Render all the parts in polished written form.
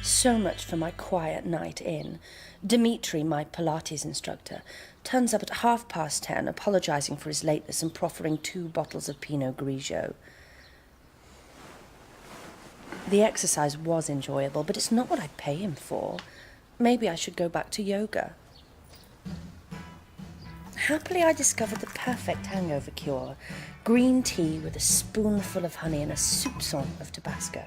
So much for my quiet night in. Dimitri, my Pilates instructor, turns up at 10:30, apologising for his lateness and proffering 2 bottles of Pinot Grigio. The exercise was enjoyable, but it's not what I pay him for. Maybe I should go back to yoga. Happily, I discovered the perfect hangover cure. Green tea with a spoonful of honey and a soupçon of Tabasco.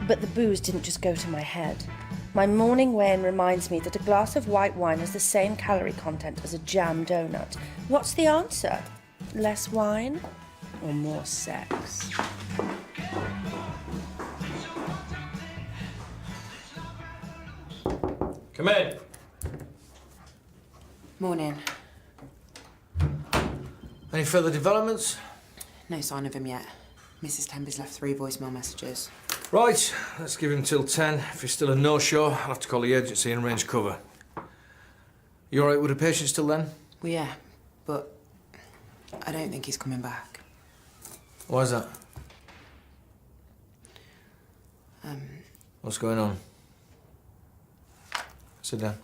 But the booze didn't just go to my head. My morning weigh-in reminds me that a glass of white wine has the same calorie content as a jam donut. What's the answer? Less wine or more sex? Come in. Morning. Any further developments? No sign of him yet. Mrs. Temby's left 3 voicemail messages. Right, let's give him till 10. If he's still a no-show, I'll have to call the agency and arrange cover. You all right with the patient till then? Well, yeah, but I don't think he's coming back. Why is that? What's going on? Sit down.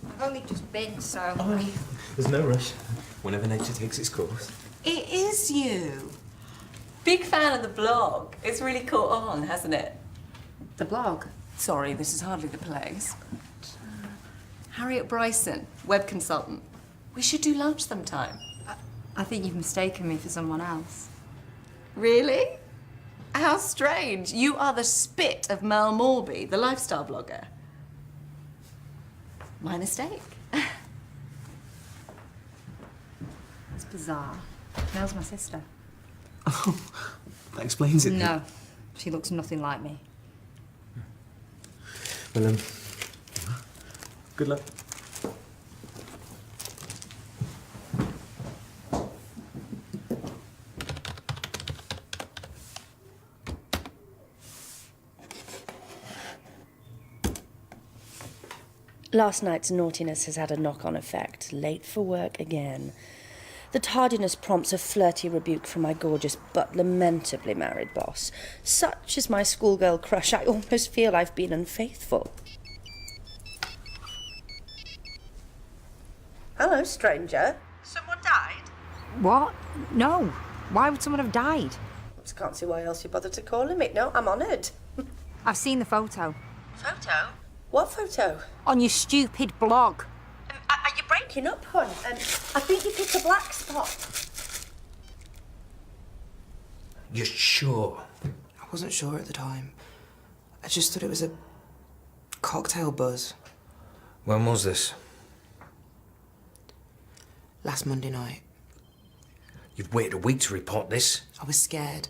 I've only just been, so... Oh, there's no rush. Whenever nature takes its course. It is you. Big fan of the blog. It's really caught on, hasn't it? The blog? Sorry, this is hardly the place. Harriet Bryson, web consultant. We should do lunch sometime. I think you've mistaken me for someone else. Really? How strange. You are the spit of Mel Morby, the lifestyle blogger. My mistake. It's bizarre. Mel's my sister. Oh, that explains it. No, she looks nothing like me. Well, good luck. Last night's naughtiness has had a knock-on effect. Late for work again. The tardiness prompts a flirty rebuke from my gorgeous but lamentably married boss. Such is my schoolgirl crush, I almost feel I've been unfaithful. Hello, stranger. Someone died? What? No. Why would someone have died? I just can't see why else you bothered to calling me. No, I'm honoured. I've seen the photo. Photo? What photo? On your stupid blog. Are you breaking up, hon? I think you picked a black spot. You're sure? I wasn't sure at the time. I just thought it was a cocktail buzz. When was this? Last Monday night. You've waited a week to report this? I was scared.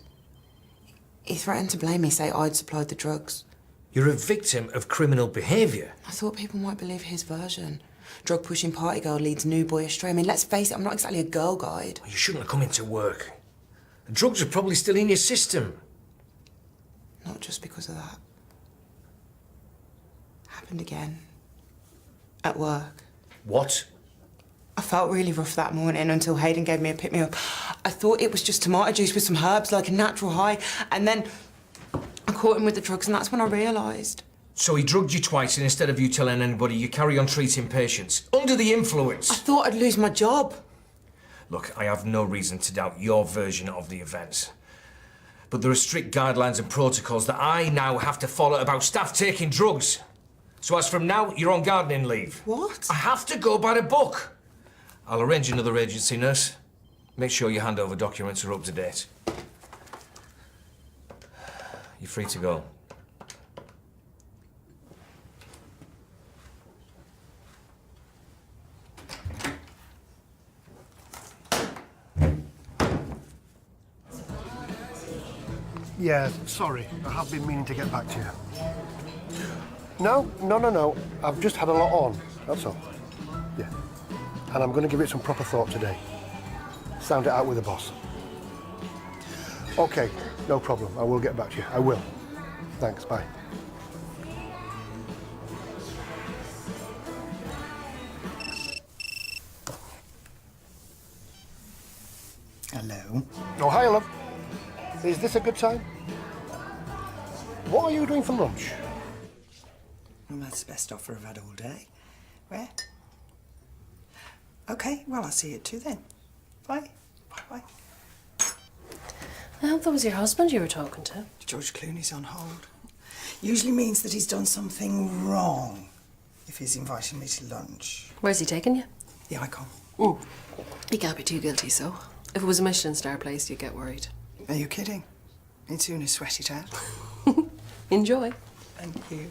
He threatened to blame me, say I'd supplied the drugs. You're a victim of criminal behaviour. I thought people might believe his version. Drug-pushing party girl leads new boy astray. I mean, let's face it, I'm not exactly a girl guide. You shouldn't have come into work. The drugs are probably still in your system. Not just because of that. Happened again. At work. What? I felt really rough that morning until Hayden gave me a pick-me-up. I thought it was just tomato juice with some herbs, like a natural high, and then I caught him with the drugs, and that's when I realised. So he drugged you twice, and instead of you telling anybody, you carry on treating patients. Under the influence. I thought I'd lose my job. Look, I have no reason to doubt your version of the events. But there are strict guidelines and protocols that I now have to follow about staff taking drugs. So as from now, you're on gardening leave. What? I have to go by the book. I'll arrange another agency nurse. Make sure your handover documents are up to date. You're free to go. Yeah, sorry. I have been meaning to get back to you. No. I've just had a lot on, that's all. Yeah. And I'm going to give it some proper thought today. Sound it out with the boss. OK, no problem. I will get back to you. I will. Thanks, bye. Hello. Oh, hi, love. Is this a good time? What are you doing for lunch? Well, that's the best offer I've had all day. Where? OK, well, I'll see you at 2 then. Bye. Bye-bye. I hope that was your husband you were talking to. George Clooney's on hold. Usually means that he's done something wrong if he's inviting me to lunch. Where's he taking you? The Icon. He can't be too guilty, so. If it was a Michelin star place, you'd get worried. Are you kidding? He'd sooner sweat it out. Enjoy. Thank you.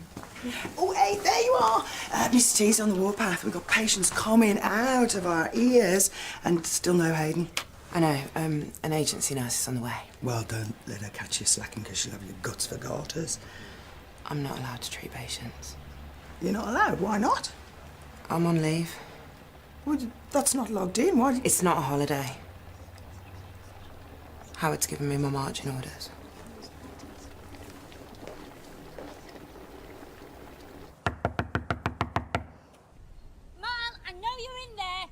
Oh, hey, there you are. Mr. T's on the warpath. We've got patients coming out of our ears and still no Hayden. I know, an agency nurse is on the way. Well, don't let her catch you slacking because she'll have your guts for garters. I'm not allowed to treat patients. You're not allowed? Why not? I'm on leave. Well, that's not logged in. Why? It's not a holiday. Howard's given me my marching orders. Mom, I know you're in there.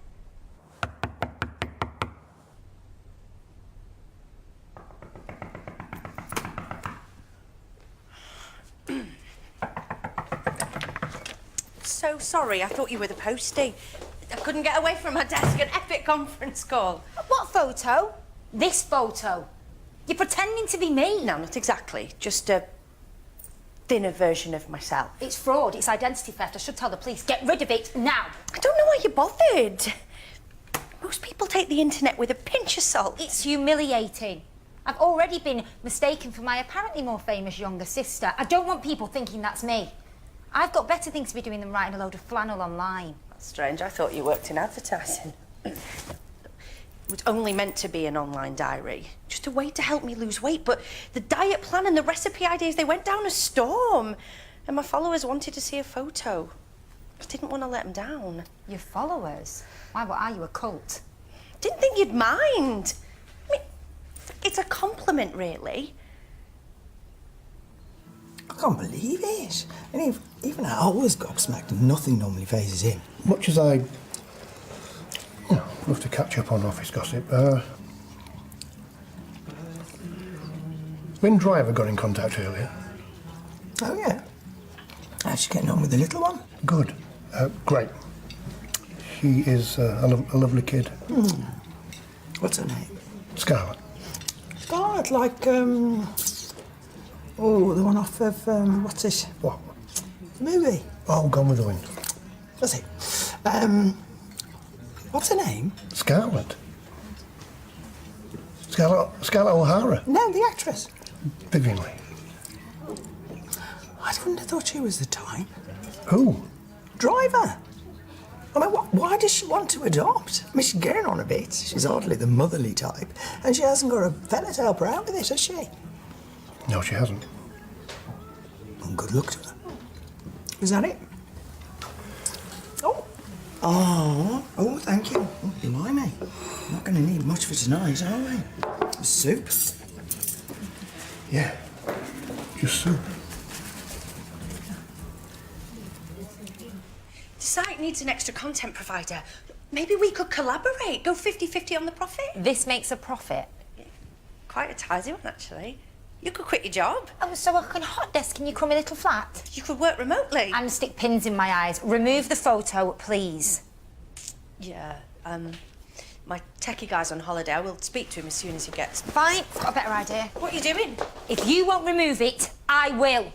So sorry, I thought you were the postie. I couldn't get away from my desk, an epic conference call. What photo? This photo. You're pretending to be me. No, not exactly. Just a thinner version of myself. It's fraud. It's identity theft. I should tell the police. Get rid of it now. I don't know why you bothered. Most people take the internet with a pinch of salt. It's humiliating. I've already been mistaken for my apparently more famous younger sister. I don't want people thinking that's me. I've got better things to be doing than writing a load of flannel online. That's strange. I thought you worked in advertising. It was only meant to be an online diary. Just a way to help me lose weight. But the diet plan and the recipe ideas, they went down a storm. And my followers wanted to see a photo. I didn't want to let them down. Your followers? Why, what are you, a cult? Didn't think you'd mind. I mean, it's a compliment, really. I can't believe it. And even I was gobsmacked and nothing normally phases in. Much as I love to catch up on office gossip, when Driver got in contact earlier. Oh, yeah. How's she getting on with the little one? Good. Great. She is a lovely kid. What's her name? Scarlett. Scarlett, like, oh, the one off of, what's it? What? The movie. Oh, Gone with the Wind. That's it. What's her name? Scarlett. Scarlett O'Hara. No, the actress. Vivian Lee. I wouldn't have thought she was the type. Who? Driver. I mean, why does she want to adopt? I mean, she's getting on a bit. She's hardly the motherly type. And she hasn't got a fella to help her out with it, has she? No, she hasn't. Well, good luck to her. Is that it? Oh, thank you. Oh, blimey. Not going to need much for tonight, are we? Soup. Yeah. Just soup. The site needs an extra content provider. Maybe we could collaborate, go 50-50 on the profit. This makes a profit. Quite a tidy one, actually. You could quit your job. Oh, so I can hot desk in your crummy little flat? You could work remotely. And stick pins in my eyes. Remove the photo, please. Yeah, my techie guy's on holiday. I will speak to him as soon as he gets... Fine, I've got a better idea. What are you doing? If you won't remove it, I will.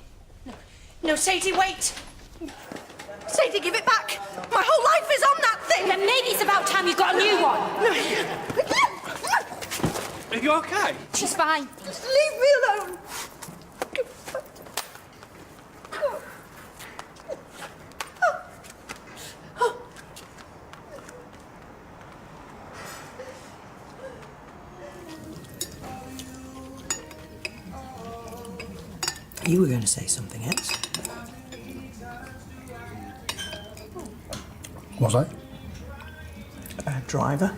No, Sadie, wait. Sadie, give it back. My whole life is on that thing. Then maybe it's about time you got a new one. Are you okay? She's fine. Just leave me alone. You were going to say something else. Was I? About Driver.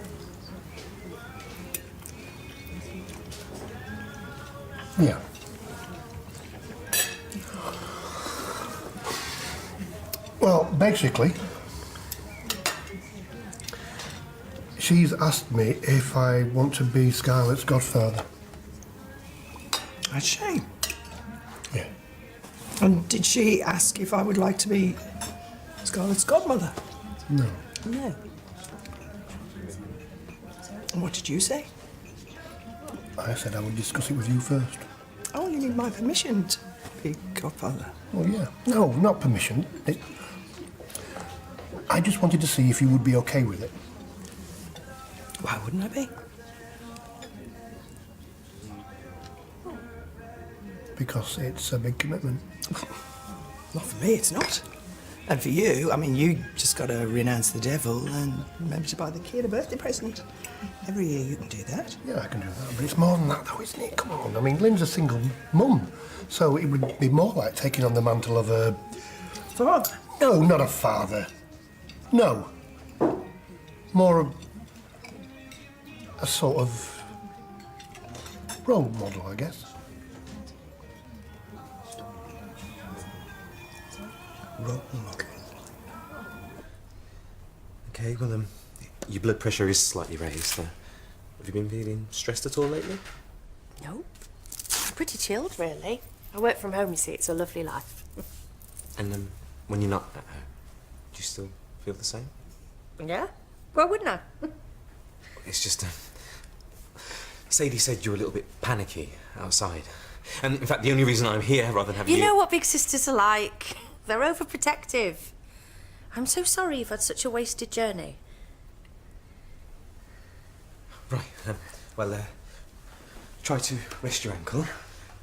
Yeah. Well, basically, She's asked me if I want to be Scarlett's godfather. Has she? Yeah. And did she ask if I would like to be Scarlett's godmother? No. No. And what did you say? I said I would discuss it with you first. Oh, you need my permission to be godfather? Well, yeah. No, not permission. I just wanted to see if you would be okay with it. Why wouldn't I be? Because it's a big commitment. Not for me, it's not. And for you, I mean, you just got to renounce the devil and remember to buy the kid a birthday present. Every year you can do that. Yeah, I can do that, but it's more than that, though, isn't it? Come on. I mean, Lynn's a single mum, so it would be more like taking on the mantle of a... Father? No, not a father. No. More a sort of role model, I guess. Role model. Okay, well, your blood pressure is slightly raised. Have you been feeling stressed at all lately? No. I'm pretty chilled, really. I work from home, you see. It's a lovely life. And when you're not at home, do you still feel the same? Yeah? Why wouldn't I? It's just... Sadie said you were a little bit panicky outside. And, in fact, the only reason I'm here, rather than having you... You know what big sisters are like. They're overprotective. I'm so sorry you've had such a wasted journey. Right, well, try to rest your ankle.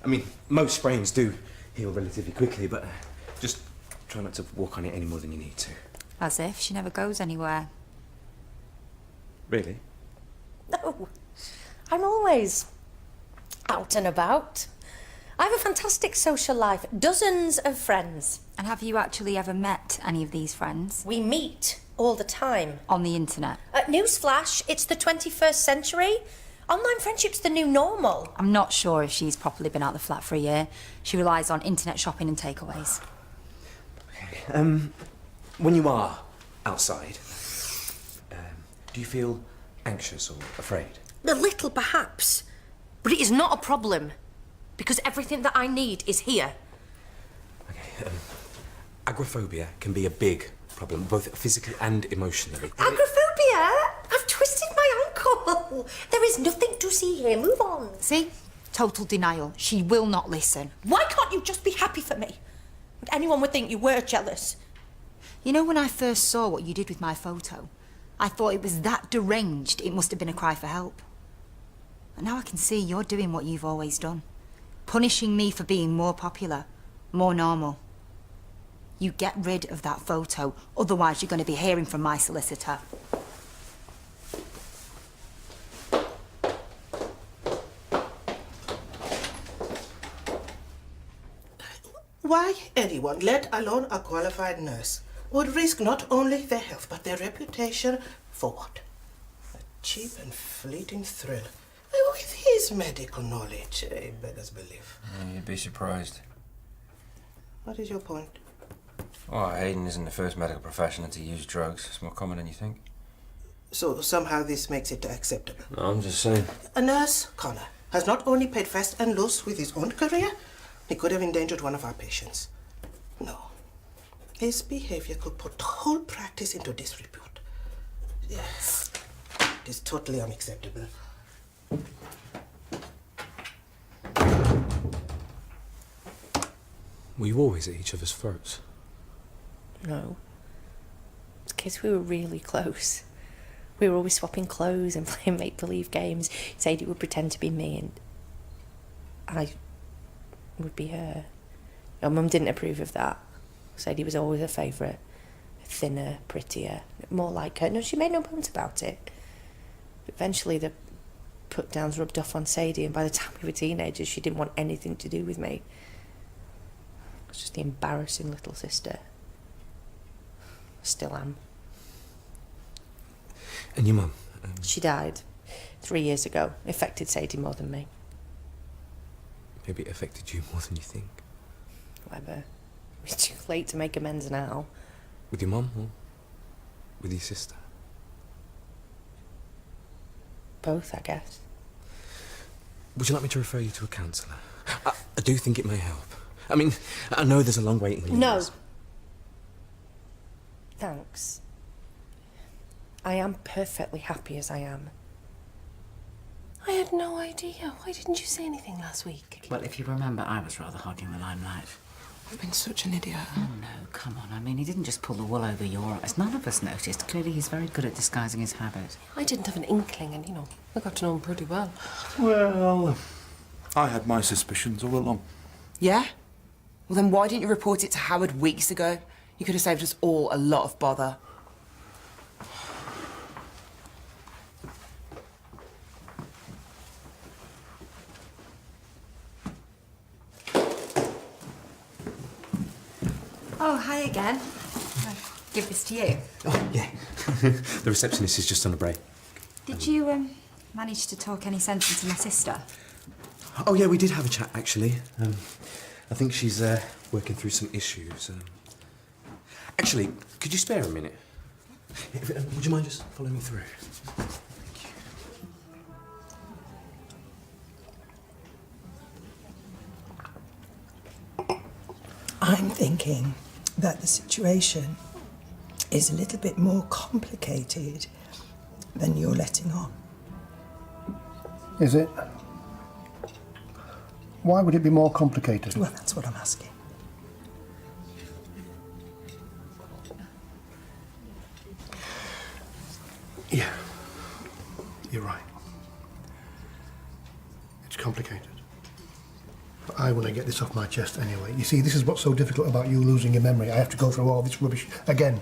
I mean, most sprains do heal relatively quickly, but just try not to walk on it any more than you need to. As if she never goes anywhere. Really? No. I'm always out and about. I have a fantastic social life. Dozens of friends. And have you actually ever met any of these friends? We meet all the time. On the internet? Newsflash, it's the 21st century. Online friendship's the new normal. I'm not sure if she's properly been out the flat for a year. She relies on internet shopping and takeaways. When you are outside, do you feel anxious or afraid? A little, perhaps. But it is not a problem. Because everything that I need is here. Okay, agoraphobia can be a big problem, both physically and emotionally. Agoraphobia? I've twisted my ankle. There is nothing to see here. Move on. See? Total denial. She will not listen. Why can't you just be happy for me? Anyone would think you were jealous. You know, when I first saw what you did with my photo, I thought it was that deranged it must have been a cry for help. And now I can see you're doing what you've always done. Punishing me for being more popular, more normal. You get rid of that photo, otherwise you're going to be hearing from my solicitor. Why anyone, let alone a qualified nurse, would risk not only their health but their reputation for what? A cheap and fleeting thrill. With his medical knowledge, I beggars belief. You'd be surprised. What is your point? Oh, Hayden isn't the first medical professional to use drugs. It's more common than you think. So somehow this makes it acceptable. No, I'm just saying. A nurse, Connor, has not only paid fast and loose with his own career, he could have endangered one of our patients. No. His behavior could put the whole practice into disrepute. Yes. It is totally unacceptable. Were you always at each other's throats? No. As kids, we were really close. We were always swapping clothes and playing make-believe games. Sadie would pretend to be me and I would be her. Our mum didn't approve of that. Sadie was always her favourite. Thinner, prettier, more like her. No, she made no bones about it. But eventually the put-downs rubbed off on Sadie, and by the time we were teenagers, she didn't want anything to do with me. I was just the embarrassing little sister. Still am. And your mum? She died 3 years ago. It affected Sadie more than me. Maybe it affected you more than you think. Whatever. It's too late to make amends now. With your mum or with your sister? Both, I guess. Would you like me to refer you to a counsellor? I do think it may help. I mean, I know there's a long waiting list. No. Thanks. I am perfectly happy as I am. I had no idea. Why didn't you say anything last week? Well, if you remember, I was rather hogging the limelight. I've been such an idiot. Oh, no, come on. I mean, he didn't just pull the wool over your eyes. None of us noticed. Clearly, he's very good at disguising his habit. I didn't have an inkling, and, I got to know him pretty well. Well, I had my suspicions all along. Yeah? Well, then why didn't you report it to Howard weeks ago? You could have saved us all a lot of bother. Oh, hi again. I'll give this to you. Oh, yeah. The receptionist is just on a break. Did you, manage to talk any sense into my sister? Oh, yeah, we did have a chat, actually. I think she's working through some issues. Actually, could you spare a minute? Would you mind just following me through? Thank you. I'm thinking that the situation is a little bit more complicated than you're letting on. Is it? Why would it be more complicated? Well, that's what I'm asking. Yeah, you're right. It's complicated. But I want to get this off my chest anyway. You see, this is what's so difficult about you losing your memory. I have to go through all this rubbish again.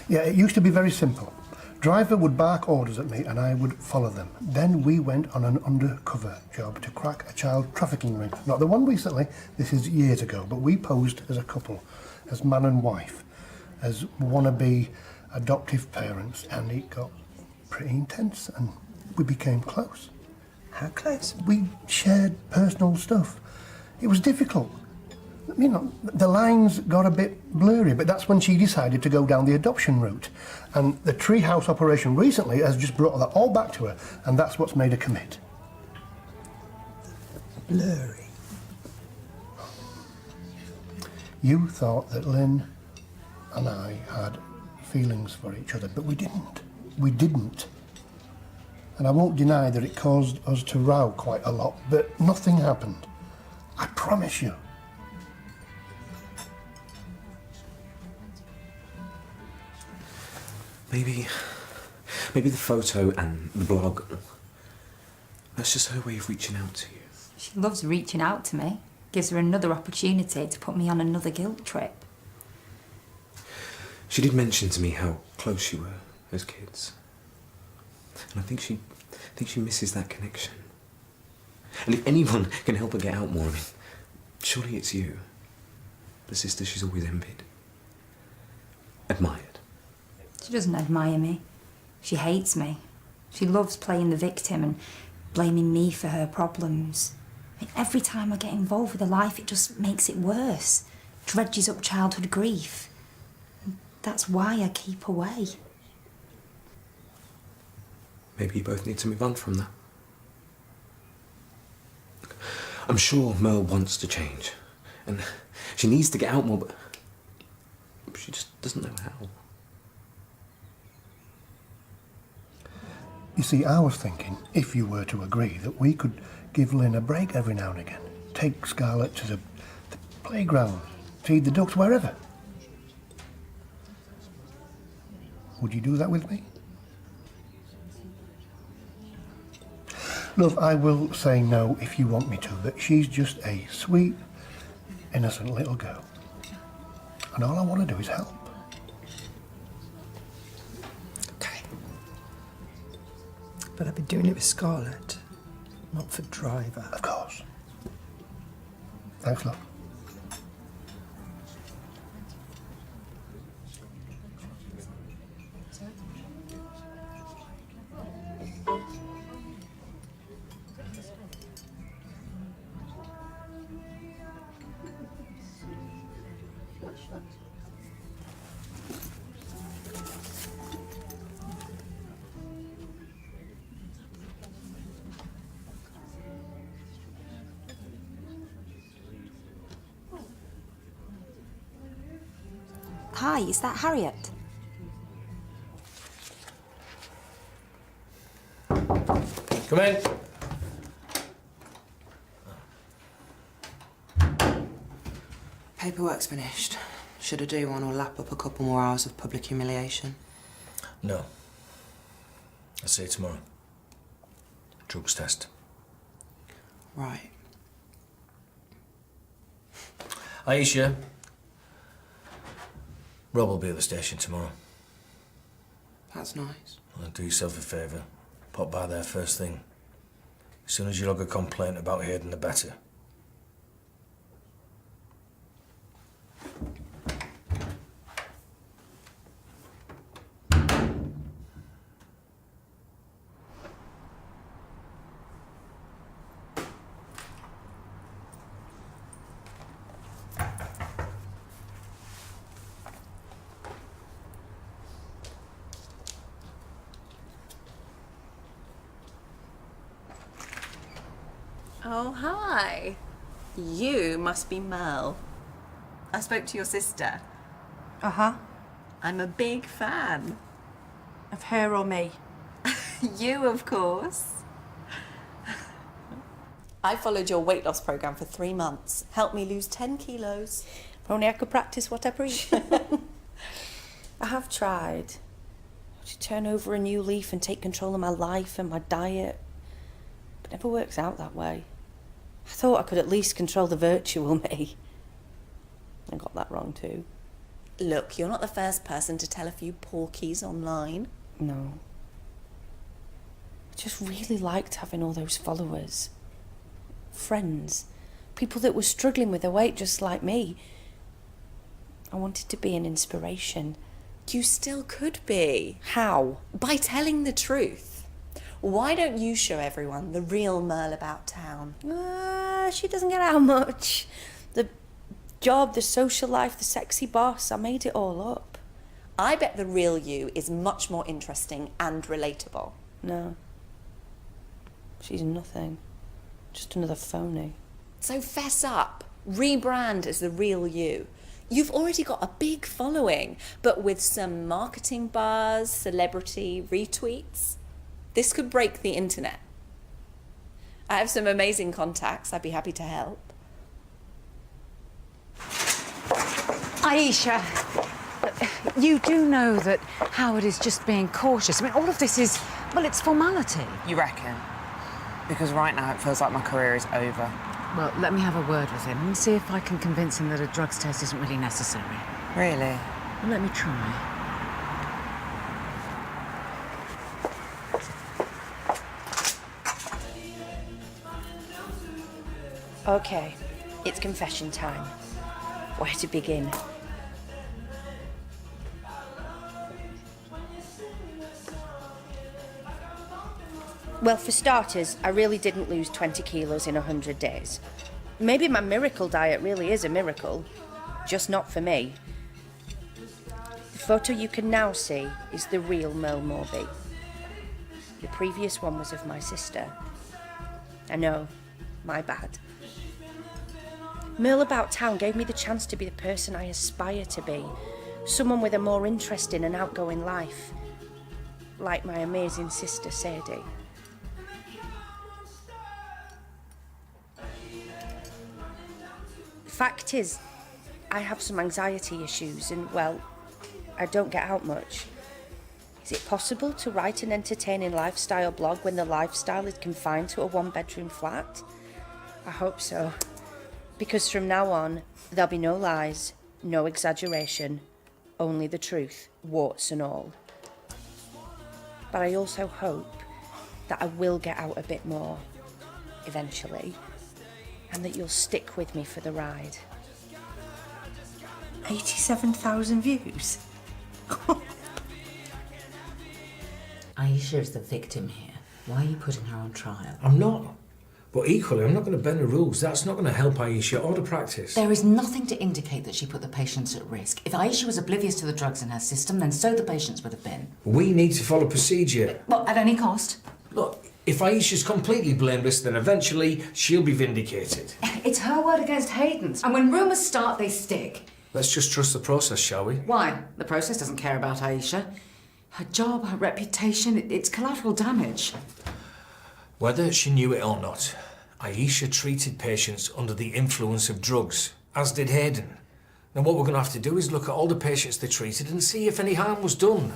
Yeah, it used to be very simple. Driver would bark orders at me and I would follow them. Then we went on an undercover job to crack a child trafficking ring. Not the one recently, this is years ago, but we posed as a couple, as man and wife, as wannabe adoptive parents, and it got pretty intense and we became close. How close? We shared personal stuff. It was difficult. The lines got a bit blurry, but that's when she decided to go down the adoption route. And the treehouse operation recently has just brought that all back to her, and that's what's made her commit. Blurry? You thought that Lynn and I had feelings for each other, but we didn't. We didn't. And I won't deny that it caused us to row quite a lot, but nothing happened. I promise you. Maybe the photo and the blog, that's just her way of reaching out to you. She loves reaching out to me. Gives her another opportunity to put me on another guilt trip. She did mention to me how close you were as kids. And I think she misses that connection. And if anyone can help her get out more, surely it's you. The sister she's always envied. Admired. She doesn't admire me. She hates me. She loves playing the victim and blaming me for her problems. Every time I get involved with her life, it just makes it worse. Dredges up childhood grief. That's why I keep away. Maybe you both need to move on from that. I'm sure Merle wants to change. And she needs to get out more, but she just doesn't know how. You see, I was thinking, if you were to agree, that we could give Lynn a break every now and again. Take Scarlett to the playground, feed the ducks, wherever. Would you do that with me? Love, I will say no if you want me to, but she's just a sweet, innocent little girl. And all I want to do is help. But I've been doing it with Scarlett, not for Driver. Of course. Thanks, love. Hi, is that Harriet? Come in. Paperwork's finished. Should I do one or lap up a couple more hours of public humiliation? No. I'll see you tomorrow. Drugs test. Right. Aisha. Rob will be at the station tomorrow. That's nice. Well, do yourself a favour. Pop by there first thing. As soon as you log a complaint about Hayden, the better. Oh, hi. You must be Mel. I spoke to your sister. Uh-huh. I'm a big fan. Of her or me? You, of course. I followed your weight loss program for 3 months. Helped me lose 10 kilos. If only I could practice what I preach. I have tried to turn over a new leaf and take control of my life and my diet. But it never works out that way. I thought I could at least control the virtual me. I got that wrong too. Look, you're not the first person to tell a few porkies online. No. I just really liked having all those followers. Friends. People that were struggling with their weight just like me. I wanted to be an inspiration. You still could be. How? By telling the truth. Why don't you show everyone the real Merle about town? She doesn't get out much. The job, the social life, the sexy boss, I made it all up. I bet the real you is much more interesting and relatable. No. She's nothing. Just another phony. So fess up. Rebrand as the real you. You've already got a big following, but with some marketing buzz, celebrity retweets, this could break the internet. I have some amazing contacts. I'd be happy to help. Aisha, you do know that Howard is just being cautious. I mean, all of this is, well, it's formality. You reckon? Because right now it feels like my career is over. Well, let me have a word with him and see if I can convince him that a drugs test isn't really necessary. Really? Well, let me try. Okay, it's confession time. Where to begin? Well, for starters, I really didn't lose 20 kilos in 100 days. Maybe my miracle diet really is a miracle, just not for me. The photo you can now see is the real Merle Morby. The previous one was of my sister. I know, my bad. Merle about town gave me the chance to be the person I aspire to be, someone with a more interesting and outgoing life, like my amazing sister Sadie. The fact is, I have some anxiety issues and, well, I don't get out much. Is it possible to write an entertaining lifestyle blog when the lifestyle is confined to a one-bedroom flat? I hope so. Because from now on, there'll be no lies, no exaggeration, only the truth, warts and all. But I also hope that I will get out a bit more, eventually, and that you'll stick with me for the ride. 87,000 views. Aisha is the victim here. Why are you putting her on trial? I'm not. But equally, I'm not going to bend the rules. That's not going to help Aisha or the practice. There is nothing to indicate that she put the patients at risk. If Aisha was oblivious to the drugs in her system, then so the patients would have been. We need to follow procedure. Well, at any cost? Look, if Aisha's completely blameless, then eventually she'll be vindicated. It's her word against Hayden's. And when rumours start, they stick. Let's just trust the process, shall we? Why? The process doesn't care about Aisha. Her job, her reputation, it's collateral damage. Whether she knew it or not, Aisha treated patients under the influence of drugs, as did Hayden. Now what we're going to have to do is look at all the patients they treated and see if any harm was done.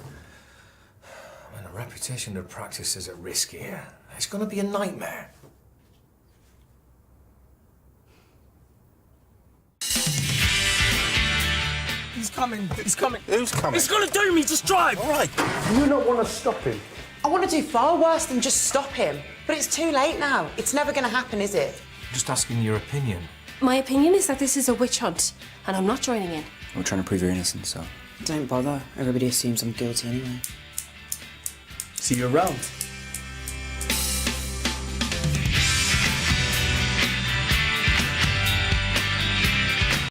I mean, the reputation of practice is at risk here. It's going to be a nightmare. He's coming. He's coming. Who's coming? He's gonna do me. Just drive. All right. Do you not want to stop him? I want to do far worse than just stop him. But it's too late now. It's never going to happen, is it? Just asking your opinion. My opinion is that this is a witch hunt, and I'm not joining in. We're trying to prove your innocence, so... Don't bother. Everybody assumes I'm guilty anyway. See you around.